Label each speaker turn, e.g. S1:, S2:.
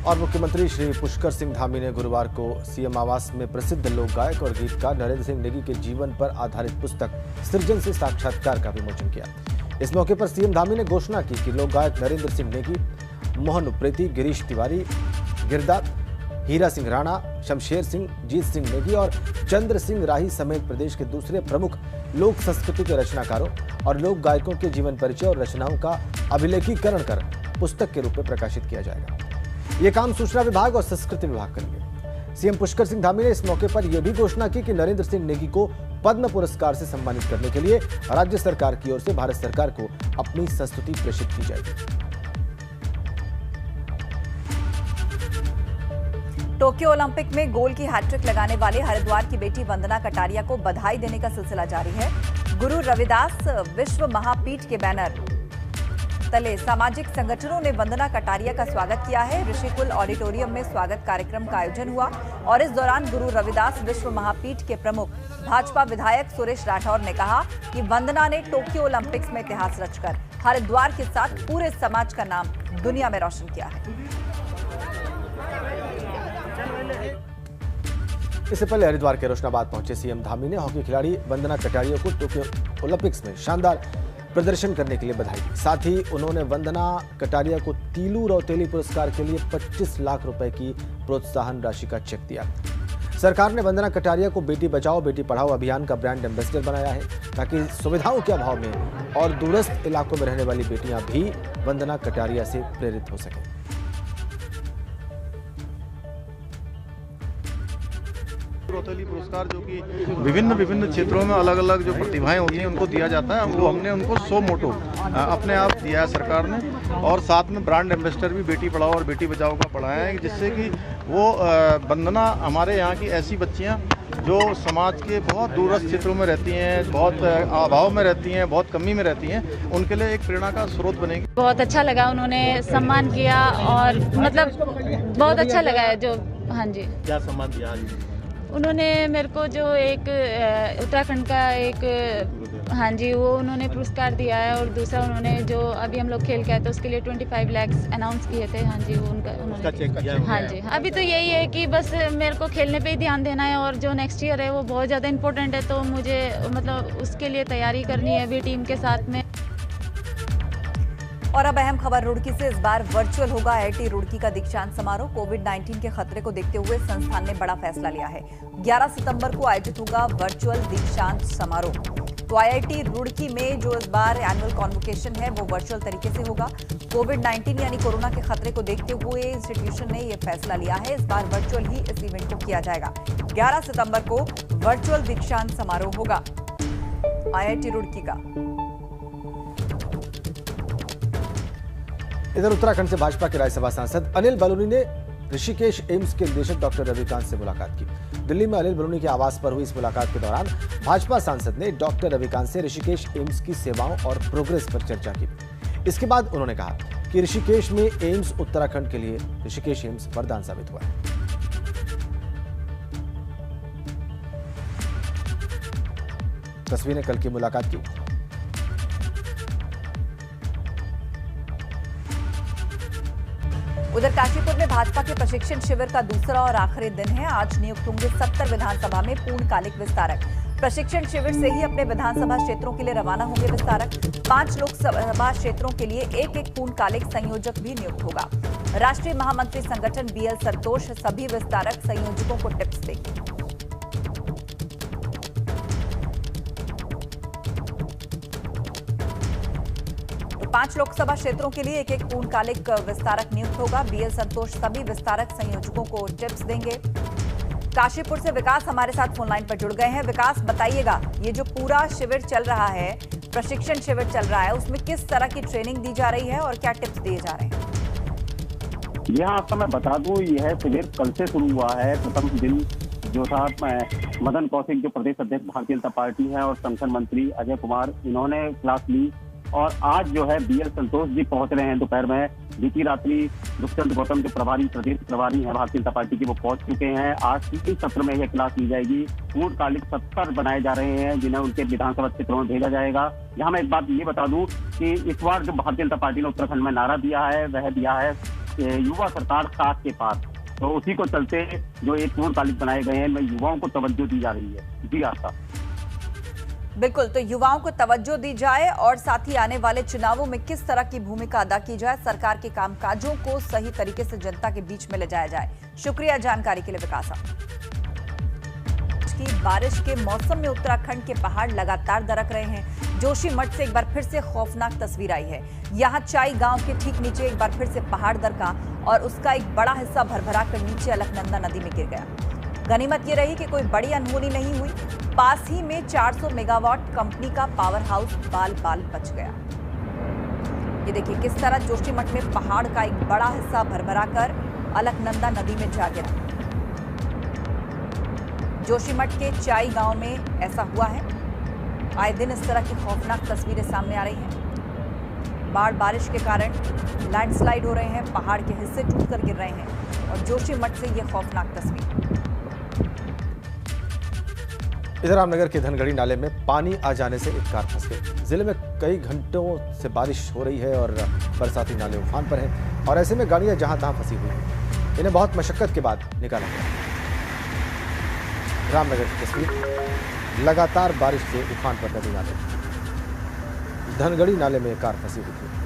S1: और मुख्यमंत्री श्री पुष्कर सिंह धामी ने गुरुवार को सीएम आवास में प्रसिद्ध लोक गायक और गीतकार नरेंद्र सिंह नेगी के जीवन पर आधारित पुस्तक सृजन से साक्षात्कार का विमोचन किया। इस मौके पर सीएम धामी ने घोषणा की कि लोक गायक नरेंद्र सिंह नेगी, मोहन उप्रेती, गिरीश तिवारी, गिरदार, हीरा सिंह राणा, शमशेर सिंह, जीत सिंह नेगी और चंद्र सिंह राही समेत प्रदेश के दूसरे प्रमुख लोक संस्कृति के रचनाकारों और लोक गायकों के जीवन परिचय और रचनाओं का अभिलेखीकरण कर पुस्तक के रूप में प्रकाशित किया जाएगा। ये काम सूचना विभाग और संस्कृति विभाग करेंगे। सीएम पुष्कर सिंह धामी ने इस मौके पर यह भी घोषणा की कि नरेंद्र सिंह नेगी को पद्म पुरस्कार से सम्मानित करने के लिए राज्य सरकार की ओर से भारत सरकार को अपनी संस्तुति प्रेषित की जाएगी।
S2: टोक्यो ओलंपिक में गोल की हैट्रिक लगाने वाले हरिद्वार की बेटी वंदना कटारिया को बधाई देने का सिलसिला जारी है। गुरु रविदास विश्व महापीठ के बैनर तले सामाजिक संगठनों ने वंदना कटारिया का स्वागत किया है। ऋषिकुल ऑडिटोरियम में स्वागत कार्यक्रम का आयोजन हुआ और इस दौरान गुरु रविदास विश्व महापीठ के प्रमुख भाजपा विधायक सुरेश राठौर ने कहा कि वंदना ने टोक्यो ओलंपिक्स में इतिहास रचकर हरिद्वार के साथ पूरे समाज का नाम दुनिया में रोशन किया है।
S1: इससे पहले हरिद्वार के रोशनाबाद पहुंचे सीएम धामी ने हॉकी खिलाड़ी वंदना कटारिया को टोक्यो ओलंपिक्स में शानदार प्रदर्शन करने के लिए बधाई दी। साथ ही उन्होंने वंदना कटारिया को तीलू रौतेली पुरस्कार के लिए 25 लाख रुपए की प्रोत्साहन राशि का चेक दिया। सरकार ने वंदना कटारिया को बेटी बचाओ बेटी पढ़ाओ अभियान का ब्रांड एम्बेसडर बनाया है ताकि सुविधाओं के अभाव में और दूरस्थ इलाकों में रहने वाली बेटियां भी वंदना कटारिया से प्रेरित हो सकें।
S3: रौतेली पुरस्कार जो कि विभिन्न क्षेत्रों में अलग अलग जो प्रतिभाएं होती हैं उनको दिया जाता है। हमने उनको 100 मोटो अपने आप दिया है सरकार ने और साथ में ब्रांड एम्बेसडर भी बेटी पढ़ाओ और बेटी बचाओ का बढ़ाया है, जिससे कि वो वंदना हमारे यहाँ की ऐसी बच्चियाँ जो समाज के बहुत दूरस्थ क्षेत्रों में रहती हैं, बहुत अभाव में रहती हैं, बहुत कमी में रहती हैं, उनके लिए एक प्रेरणा का स्रोत बनेगी।
S4: बहुत अच्छा लगा, उन्होंने सम्मान किया और मतलब बहुत अच्छा लगा है जो। हाँ जी,
S3: क्या सम्मान दिया?
S4: उन्होंने मेरे को जो एक उत्तराखंड का एक हाँ जी वो उन्होंने पुरस्कार दिया है और दूसरा उन्होंने जो अभी हम लोग खेल के आए तो उसके लिए 25 लाख अनाउंस किए थे। हाँ जी वो उन्होंने चेक किया। हाँ जी, अभी तो यही है कि बस मेरे को खेलने पे ही ध्यान देना है और जो नेक्स्ट ईयर है वो बहुत ज़्यादा इम्पोर्टेंट है, तो मुझे मतलब उसके लिए तैयारी करनी है अभी टीम के साथ में।
S2: और अब अहम खबर रुड़की से। इस बार वर्चुअल होगा आईआईटी रुड़की का दीक्षांत समारोह। कोविड-19 के खतरे को देखते हुए संस्थान ने बड़ा फैसला लिया है। 11 सितंबर को आयोजित होगा वर्चुअल दीक्षांत समारोह। तो आईआईटी रुड़की में जो इस बार एनुअल कॉन्वोकेशन है वो वर्चुअल तरीके से होगा। कोविड-19 यानी कोरोना के खतरे को देखते हुए इंस्टीट्यूशन ने यह फैसला लिया है। इस बार वर्चुअल ही इस इवेंट को किया जाएगा। 11 सितंबर को वर्चुअल दीक्षांत समारोह होगा आईआईटी रुड़की का।
S1: इधर उत्तराखंड से भाजपा के राज्यसभा सांसद अनिल बलूनी ने ऋषिकेश एम्स के निदेशक डॉक्टर रविकांत से मुलाकात की। दिल्ली में अनिल बलूनी के आवास पर हुई इस मुलाकात के दौरान भाजपा सांसद ने डॉक्टर रविकांत से ऋषिकेश एम्स की सेवाओं और प्रोग्रेस पर चर्चा की। इसके बाद उन्होंने कहा कि ऋषिकेश में एम्स उत्तराखंड के लिए ऋषिकेश एम्स वरदान साबित हुआ है। तस्वीरें कल की मुलाकात की।
S2: उधर काशीपुर में भाजपा के प्रशिक्षण शिविर का दूसरा और आखिरी दिन है। आज नियुक्त होंगे 70 विधानसभा में पूर्णकालिक विस्तारक। प्रशिक्षण शिविर से ही अपने विधानसभा क्षेत्रों के लिए रवाना होंगे विस्तारक। 5 लोकसभा क्षेत्रों के लिए एक पूर्णकालिक संयोजक भी नियुक्त होगा। राष्ट्रीय महामंत्री संगठन बीएल संतोष सभी विस्तारक संयोजकों को टिप्स देंगे। 5 लोकसभा क्षेत्रों के लिए एक पूर्णकालिक विस्तारक नियुक्त होगा। बीएल संतोष सभी विस्तारक संयोजकों को टिप्स देंगे। काशीपुर से विकास हमारे साथ फोन लाइन पर जुड़ गए हैं। विकास, बताइएगा, ये जो पूरा शिविर चल रहा है, प्रशिक्षण शिविर चल रहा है, उसमें किस तरह की ट्रेनिंग दी जा रही है और क्या टिप्स दिए जा रहे हैं?
S5: यहाँ आपको मैं बता दूं, यह शिविर कल से शुरू हुआ है। प्रथम दिन जो था मदन कौशिक जो प्रदेश अध्यक्ष भारतीय जनता पार्टी है और संगठन मंत्री अजय कुमार, इन्होंने क्लास ली और आज जो है बीएल संतोष जी पहुंच रहे हैं दोपहर में। बीती रात्रि दुष्यंत गौतम जो प्रभारी प्रदेश प्रभारी है भारतीय जनता पार्टी के, वो पहुंच चुके हैं। आज तीसरे सत्र में यह क्लास ली जाएगी। पूर्णकालिक 70 बनाए जा रहे हैं जिन्हें उनके विधानसभा क्षेत्रों में भेजा जाएगा। यहाँ मैं एक बात ये बता दूं कि इस बार जो भारतीय जनता पार्टी ने उत्तराखंड में नारा दिया है वह दिया है युवा सरकार साथ के पास, तो उसी को चलते जो एक टूर तालिब बनाए गए हैं, में युवाओं को तवज्जो दी जा रही है। जी आस्था।
S2: बिल्कुल, तो युवाओं को तवज्जो दी जाए और साथ ही आने वाले चुनावों में किस तरह की भूमिका अदा की जाए, सरकार के कामकाजों को सही तरीके से जनता के बीच में ले जाया जाए। शुक्रिया जानकारी के लिए विकास। बारिश के मौसम में उत्तराखंड के पहाड़ लगातार दरक रहे हैं। जोशीमठ से एक बार फिर से खौफनाक तस्वीर आई है। यहां चाई गांव के ठीक नीचे एक बार फिर से पहाड़ दरका और उसका एक बड़ा हिस्सा भरभरा कर नीचे अलकनंदा नदी में गिर गया। गनीमत ये रही कि कोई बड़ी अनहोनी नहीं हुई। पास ही में 400 मेगावाट कंपनी का पावर हाउस बाल बाल बच गया। ये देखिए किस तरह जोशीमठ में पहाड़ का एक बड़ा हिस्सा भरभरा कर अलकनंदा नदी में जा गिरा। जोशीमठ के चाई गांव में ऐसा हुआ है। आए दिन इस तरह की खौफनाक तस्वीरें सामने आ रही हैं। बाढ़ बारिश के कारण लैंडस्लाइड हो रहे हैं, पहाड़ के हिस्से टूटकर गिर रहे हैं और जोशीमठ से ये खौफनाक तस्वीर।
S1: इधर रामनगर के धनगढ़ी नाले में पानी आ जाने से एक कार फंस गई। जिले में कई घंटों से बारिश हो रही है और बरसाती नाले उफान पर हैं और ऐसे में गाड़ियां जहां तहां फंसी हुई हैं। इन्हें बहुत मशक्कत के बाद निकाला गया। रामनगर की तस्वीर, लगातार बारिश से उफान पर नदी नाले। धनगढ़ी नाले में कार फंसी हुई थी।